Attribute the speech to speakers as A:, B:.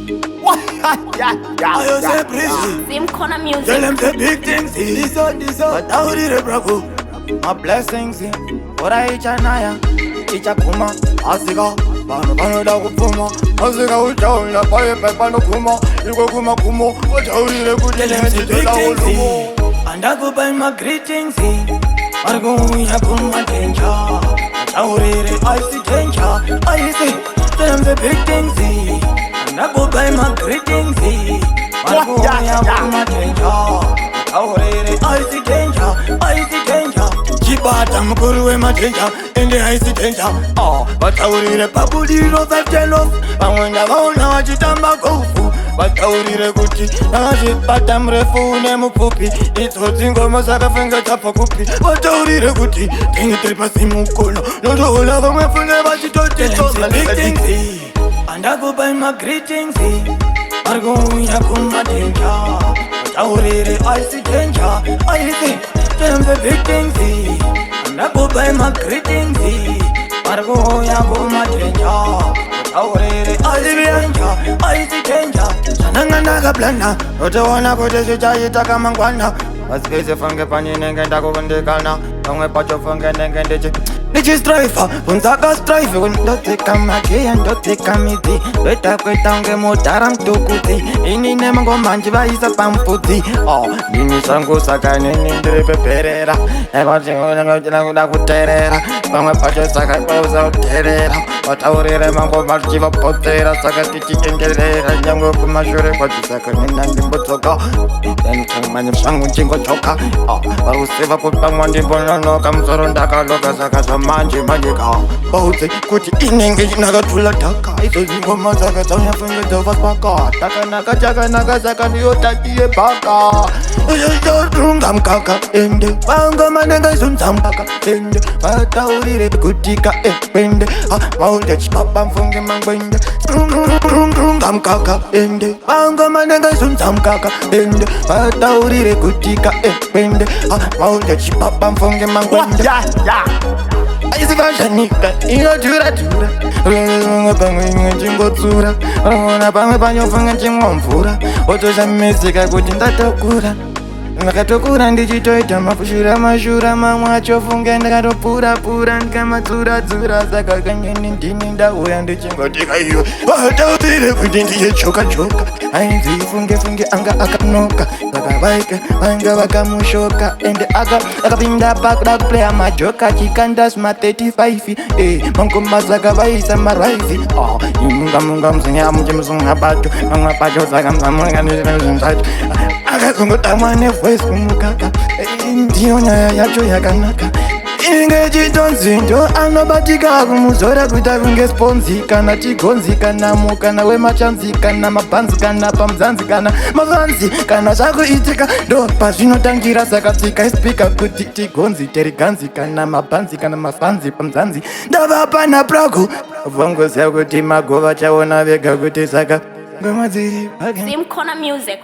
A: I say pretty.
B: Same corner music.
A: Tell them the big things. This but how did it bravo? My blessings. What I each and I each a kuma. Asiga. Bano da kupuma. Asiga uchaula. Paye pepano kuma. Yuko kuma kumo. What how did it good? Tell them the big things. And I go buy my greetings. Margo ya kuma danger. How did it? I see danger. I see. Tell them the big things. And I go buy my greetings. Margo ya kuma danger. How did it? I see danger. I see danger. Chibaba mkuru Madenger in the icy danger. Oh, but how did it? Papu di no 5 10 off. I wonder how now chitamba gofu. But how did it go to? Now shit, but I'm refu nemu puppy. It's hot single masaka finger tapa kupi. But how did it go to? Think it tripa simu kono. No do all of my finger but you don't get so big things. And I go buy my greetings. Margo ya kuma danger. But how did it? I see danger. I see. Tell them the big things. And I go buy my greetings. Margo ya kuma danger. I see danger, I see danger. Sananga naga blanda. Rote wana kote sijayita kama Mangwana. Wasikeze fange pani nenge ndako kundikana. Nongwe pacho fange nenge ndichi. Nichi strife, unsaka strife. Ndote kama kia, ndote kamiti. Weta kweta unge motara mtukuti. Ini nema ngoma njiva isa pamputi. Oh, nini sangu saka nini ndiripe perera. Ego chingu nanga kuterera. Nongwe pacho saka pauza uterera. Wataurire mangoma njiva potera. Saka tichi engerera. Nyango kumashure kwa tisaka nina ndimbotoka. Mani sangu chingo choka. Warusiva kupangwa ndimbononoka. Msoro ndaka loka saka manje mageka bauze kuti inenge nakatula taka izo zingoma zaka dzauyafunge dzovapaka takanaka naka saka ndiyotatie baka runga mkaka ende vanga manenga izonzambaka ende vataurire kutika ende maunde chibaba mfunge mangwende runga mkaka ende vanga manenga izonzambaka ende vataurire kutika ende maunde chibaba mfunge mangwende Izi vashanika, inotura Rungwe pamwe chingotsura Rungona pamwe panyofunga chingomvura Otosha misika kuti ndatokura Ndakatokura ndichitoita mafushura mashura mamwe achofunga ndakatopura ndikamatsura saka kanyeni ndini ndauya ndichingotika iwe wataurire kuti ndiyechoka ainzi funge anga akanoka vakavaika vanga vakamushoka ende akapinda pakuda kuplaya majoka chikanda sma 35 mangoma saka vaisa maraizi imunga mzinga muchimusunga pacho mamwe pacho saka mzamunga ndizvinzvacho akazongotamwa nevoice kumukaka ndiyo nyaya yacho yakanaka inenge chitonzi ndo anobatika kumuzora kuita kunge sponzi kana chigonzi kana mukana wemachanzi kana mabhanzi kana pamuzanzi kana mavanzi kana zvakuitika ndo pazvinotangira saka tikaisipika kuti tigonzi teriganzi kana mabhanzi kana mafanzi pamuzanzi ndavapana prago vongoziva kuti magova chaona vega kuti saka ngoma dziri
B: Same corner music.